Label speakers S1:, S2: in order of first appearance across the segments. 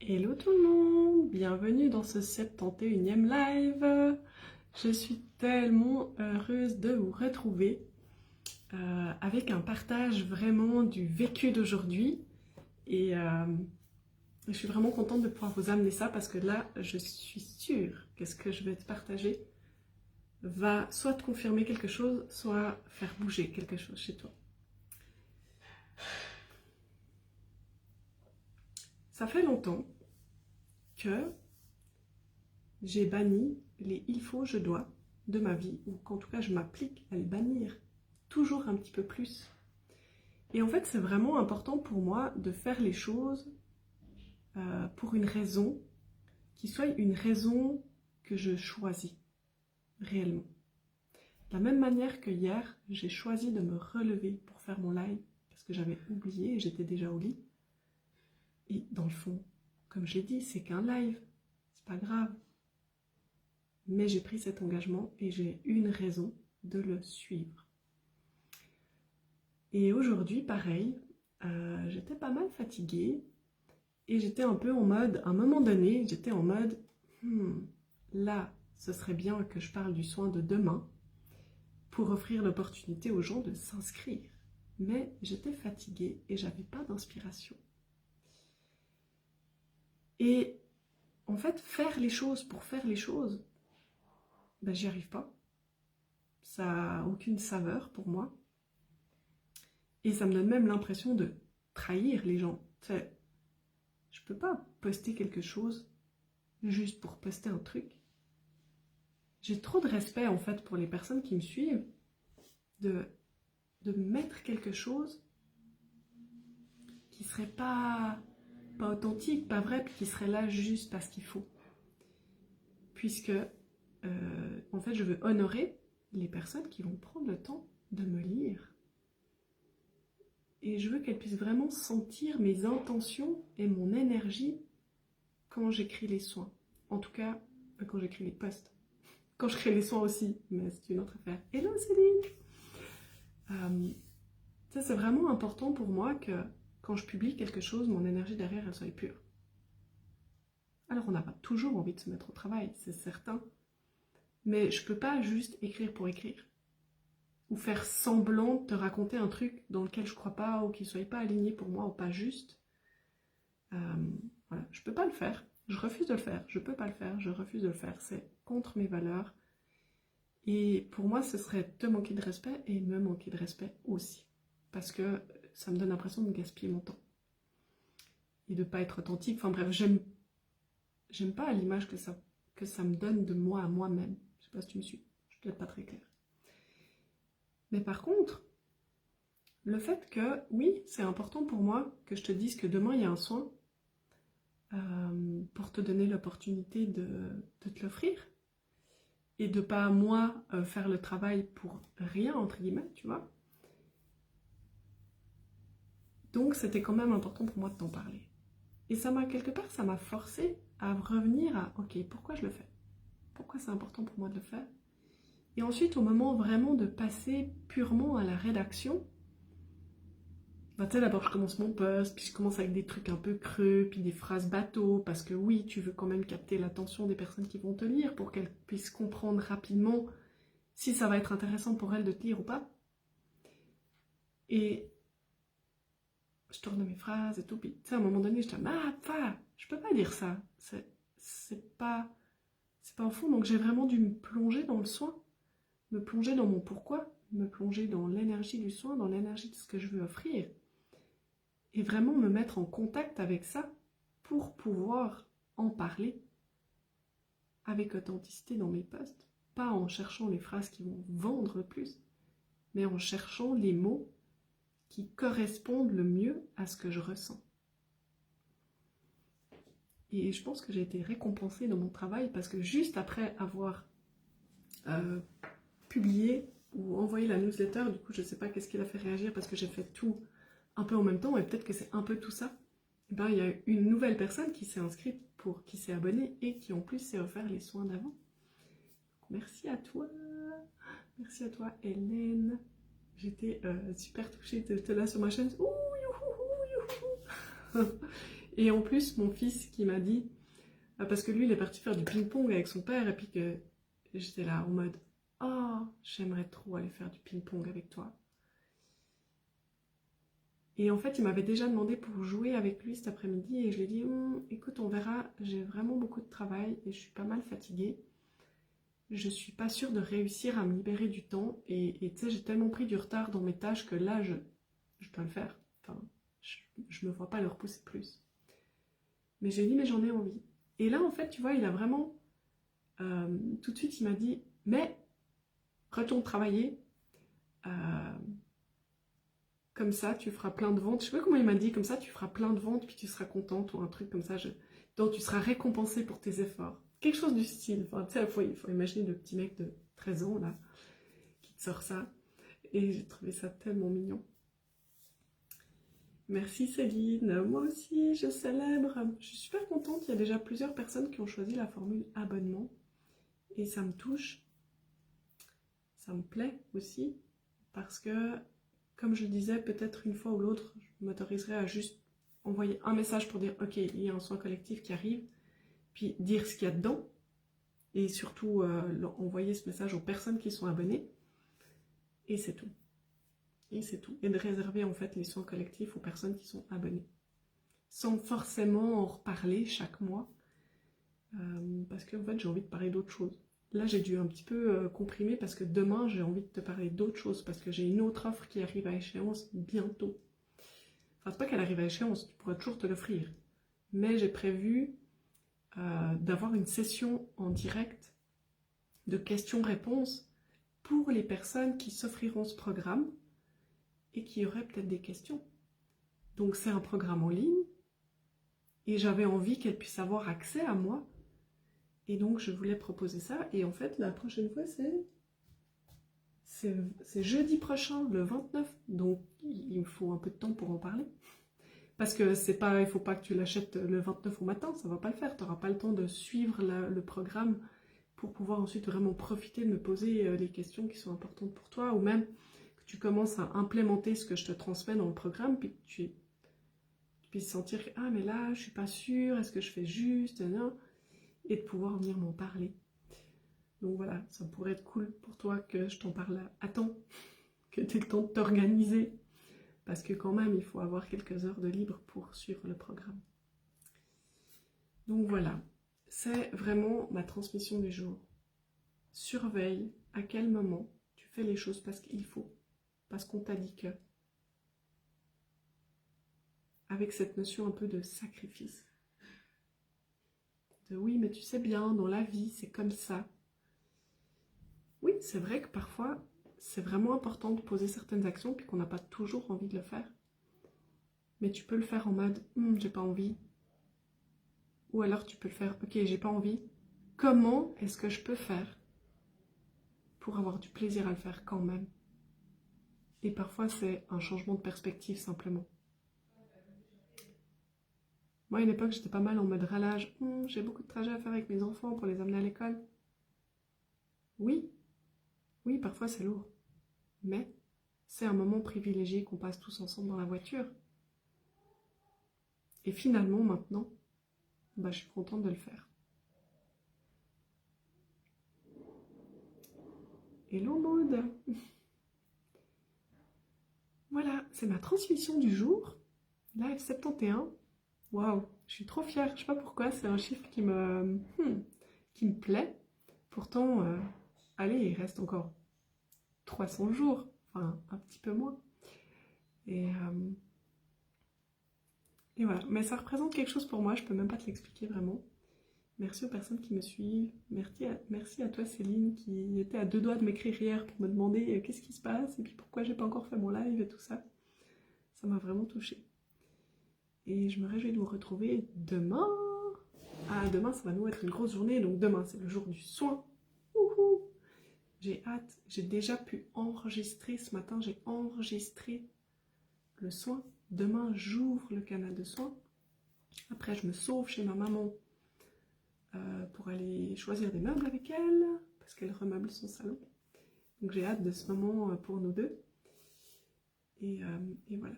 S1: Hello tout le monde, bienvenue dans ce 71e live. Je suis tellement heureuse de vous retrouver avec un partage vraiment du vécu d'aujourd'hui et je suis vraiment contente de pouvoir vous amener ça parce que là je suis sûre que ce que je vais te partager va soit te confirmer quelque chose, soit faire bouger quelque chose chez toi. Ça fait longtemps que j'ai banni les il faut, je dois de ma vie, ou qu'en tout cas je m'applique à les bannir toujours un petit peu plus. Et en fait, c'est vraiment important pour moi de faire les choses pour une raison qui soit une raison que je choisis réellement. De la même manière que hier, j'ai choisi de me relever pour faire mon live parce que j'avais oublié et j'étais déjà au lit. Et dans le fond, comme je l'ai dit, c'est qu'un live, c'est pas grave. Mais j'ai pris cet engagement et j'ai une raison de le suivre. Et aujourd'hui, pareil, j'étais pas mal fatiguée et j'étais un peu en mode, à un moment donné, j'étais en mode, là, ce serait bien que je parle du soin de demain pour offrir l'opportunité aux gens de s'inscrire. Mais j'étais fatiguée et j'avais pas d'inspiration. Et en fait, faire les choses pour faire les choses, ben, j'y arrive pas. Ça n'a aucune saveur pour moi. Et ça me donne même l'impression de trahir les gens. Je peux pas poster quelque chose juste pour poster un truc. J'ai trop de respect en fait pour les personnes qui me suivent de mettre quelque chose qui serait pas authentique, pas vrai, puis qui serait là juste parce qu'il faut. Puisque en fait je veux honorer les personnes qui vont prendre le temps de me lire. Et je veux qu'elles puissent vraiment sentir mes intentions et mon énergie quand j'écris les soins. En tout cas, quand j'écris les posts. Quand je crée les soins aussi, mais c'est une autre affaire. Hello Céline. Ça c'est vraiment important pour moi que quand je publie quelque chose, mon énergie derrière elle soit pure. Alors on n'a pas toujours envie de se mettre au travail, c'est certain. Mais je peux pas juste écrire pour écrire. Ou faire semblant de te raconter un truc dans lequel je crois pas ou qui ne soit pas aligné pour moi ou pas juste. Voilà, je peux pas le faire. Je refuse de le faire. Je peux pas le faire. Je refuse de le faire. C'est contre mes valeurs. Et pour moi, ce serait te manquer de respect et me manquer de respect aussi. Parce que ça me donne l'impression de gaspiller mon temps. Et de pas être authentique. Enfin bref, j'aime pas l'image que ça me donne de moi à moi-même. Je sais pas si tu me suis. Je suis peut-être pas très claire. Mais par contre, le fait que, oui, c'est important pour moi que je te dise que demain, il y a un soin pour te donner l'opportunité de te l'offrir. Et de pas, moi, faire le travail pour rien, entre guillemets, tu vois. Donc, c'était quand même important pour moi de t'en parler. Et ça m'a, quelque part, ça m'a forcé à revenir à, ok, pourquoi je le fais? Pourquoi c'est important pour moi de le faire? Et ensuite, au moment vraiment de passer purement à la rédaction, bah, tu sais, d'abord je commence mon post, puis je commence avec des trucs un peu creux, puis des phrases bateaux, parce que oui, tu veux quand même capter l'attention des personnes qui vont te lire pour qu'elles puissent comprendre rapidement si ça va être intéressant pour elles de te lire ou pas. Et je tourne mes phrases et tout, puis tu sais, à un moment donné, je dis, je peux pas dire ça, c'est pas au fond, donc j'ai vraiment dû me plonger dans le soin, me plonger dans mon pourquoi, me plonger dans l'énergie du soin, dans l'énergie de ce que je veux offrir, et vraiment me mettre en contact avec ça pour pouvoir en parler avec authenticité dans mes posts, pas en cherchant les phrases qui vont vendre le plus, mais en cherchant les mots qui correspondent le mieux à ce que je ressens. Et je pense que j'ai été récompensée dans mon travail parce que juste après avoir publié ou envoyé la newsletter, du coup je ne sais pas qu'est-ce qui l'a fait réagir parce que j'ai fait tout un peu en même temps et peut-être que c'est un peu tout ça. Et ben, il y a une nouvelle personne qui s'est inscrite, qui s'est abonnée et qui en plus s'est offert les soins d'avant. Merci à toi Hélène. J'étais super touchée de te là sur ma chaîne. Ouh, youhou, youhou. Et en plus, mon fils qui m'a dit, parce que lui, il est parti faire du ping-pong avec son père, et puis que j'étais là en mode, oh, j'aimerais trop aller faire du ping-pong avec toi. Et en fait, il m'avait déjà demandé pour jouer avec lui cet après-midi, et je lui ai dit, écoute, on verra, j'ai vraiment beaucoup de travail, et je suis pas mal fatiguée. Je suis pas sûre de réussir à me libérer du temps, et tu sais, j'ai tellement pris du retard dans mes tâches que là, je dois le faire. Enfin, je me vois pas le repousser plus. Mais j'ai dit, mais j'en ai envie. Et là, en fait, tu vois, il a vraiment... tout de suite, il m'a dit, mais retourne travailler. Comme ça, tu feras plein de ventes. Je sais pas comment il m'a dit, comme ça, tu feras plein de ventes, puis tu seras contente, ou un truc comme ça. Donc, tu seras récompensée pour tes efforts. Quelque chose du style. Enfin, tu sais, il faut imaginer le petit mec de 13 ans, là, qui te sort ça. Et j'ai trouvé ça tellement mignon. Merci Céline, moi aussi je célèbre. Je suis super contente, il y a déjà plusieurs personnes qui ont choisi la formule abonnement et ça me touche, ça me plaît aussi parce que, comme je disais, peut-être une fois ou l'autre, je m'autoriserai à juste envoyer un message pour dire ok, il y a un soin collectif qui arrive, puis dire ce qu'il y a dedans et surtout envoyer ce message aux personnes qui sont abonnées et c'est tout. Et c'est tout. Et de réserver en fait les soins collectifs aux personnes qui sont abonnées. Sans forcément en reparler chaque mois. Parce qu'en fait j'ai envie de parler d'autres choses. Là j'ai dû un petit peu comprimer parce que demain j'ai envie de te parler d'autres choses. Parce que j'ai une autre offre qui arrive à échéance bientôt. Enfin c'est pas qu'elle arrive à échéance, tu pourras toujours te l'offrir. Mais j'ai prévu d'avoir une session en direct de questions-réponses pour les personnes qui s'offriront ce programme et qui auraient peut-être des questions. Donc c'est un programme en ligne et j'avais envie qu'elle puisse avoir accès à moi. Et donc je voulais proposer ça. Et en fait la prochaine fois c'est jeudi prochain, le 29. Donc il me faut un peu de temps pour en parler. Parce que c'est pas, il faut pas que tu l'achètes le 29 au matin, ça va pas le faire. Tu n'auras pas le temps de suivre le programme pour pouvoir ensuite vraiment profiter de me poser les questions qui sont importantes pour toi. Ou même que tu commences à implémenter ce que je te transmets dans le programme, puis que tu puisses sentir que ah mais là je suis pas sûre, est-ce que je fais juste, non, et de pouvoir venir m'en parler. Donc voilà, ça pourrait être cool pour toi que je t'en parle à temps, que tu aies le temps de t'organiser, parce que quand même il faut avoir quelques heures de libre pour suivre le programme. Donc voilà, c'est vraiment ma transmission du jour. Surveille à quel moment tu fais les choses parce qu'il faut, parce qu'on t'a dit que. Avec cette notion un peu de sacrifice. De oui, mais tu sais bien, dans la vie, c'est comme ça. Oui, c'est vrai que parfois, c'est vraiment important de poser certaines actions puis qu'on n'a pas toujours envie de le faire. Mais tu peux le faire en mode j'ai pas envie. Ou alors tu peux le faire ok, j'ai pas envie. Comment est-ce que je peux faire pour avoir du plaisir à le faire quand même? Et parfois, c'est un changement de perspective simplement. Moi, à une époque, j'étais pas mal en mode râlage. J'ai beaucoup de trajets à faire avec mes enfants pour les amener à l'école. Oui, oui, parfois c'est lourd. Mais c'est un moment privilégié qu'on passe tous ensemble dans la voiture. Et finalement, maintenant, je suis contente de le faire. Hello Maud. Voilà, c'est ma transmission du jour. Live 71. Waouh, je suis trop fière. Je sais pas pourquoi, c'est un chiffre qui me plaît. Pourtant, allez, il reste encore 300 jours. Enfin, un petit peu moins. Et voilà, mais ça représente quelque chose pour moi, je peux même pas te l'expliquer vraiment. Merci aux personnes qui me suivent, merci à toi Céline qui était à 2 doigts de m'écrire hier pour me demander qu'est-ce qui se passe et puis pourquoi j'ai pas encore fait mon live et tout ça. Ça m'a vraiment touchée. Et je me réjouis de vous retrouver demain. Ah, demain ça va nous être une grosse journée, donc demain c'est le jour du soin. Wouhou! J'ai hâte, j'ai déjà pu enregistrer ce matin, j'ai enregistré le soin. Demain j'ouvre le canal de soins. Après je me sauve chez ma maman pour aller choisir des meubles avec elle, parce qu'elle remeuble son salon. Donc j'ai hâte de ce moment pour nous deux. Et voilà.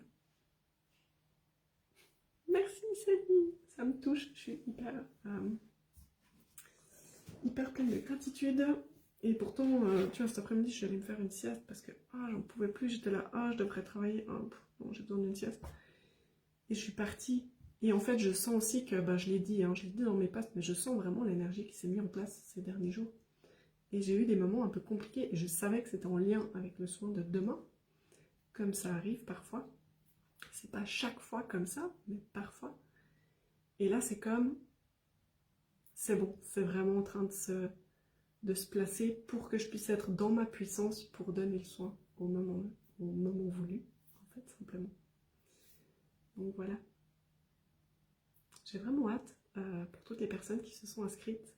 S1: Merci Céline, ça me touche, je suis hyper pleine de gratitude. Et pourtant, tu vois, cet après-midi, je suis allée me faire une sieste parce que j'en pouvais plus, j'étais là, je devrais travailler, bon, j'ai besoin d'une sieste. Et je suis partie. Et en fait, je sens aussi que, je l'ai dit, je l'ai dit dans mes posts, mais je sens vraiment l'énergie qui s'est mise en place ces derniers jours. Et j'ai eu des moments un peu compliqués et je savais que c'était en lien avec le soin de demain, comme ça arrive parfois. C'est pas chaque fois comme ça, mais parfois. Et là, c'est comme, c'est bon, c'est vraiment en train de se placer pour que je puisse être dans ma puissance pour donner le soin au moment voulu, en fait, simplement. Donc voilà. J'ai vraiment hâte pour toutes les personnes qui se sont inscrites.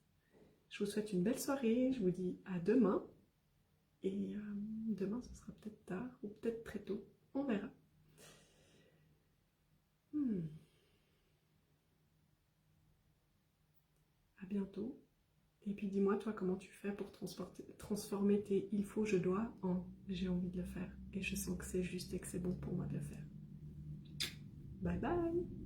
S1: Je vous souhaite une belle soirée, je vous dis à demain. Et demain, ce sera peut-être tard ou peut-être très tôt, on verra. À bientôt. Et puis dis-moi, toi, comment tu fais pour transformer tes il faut, je dois en j'ai envie de le faire. Et je sens que c'est juste et que c'est bon pour moi de le faire. Bye bye!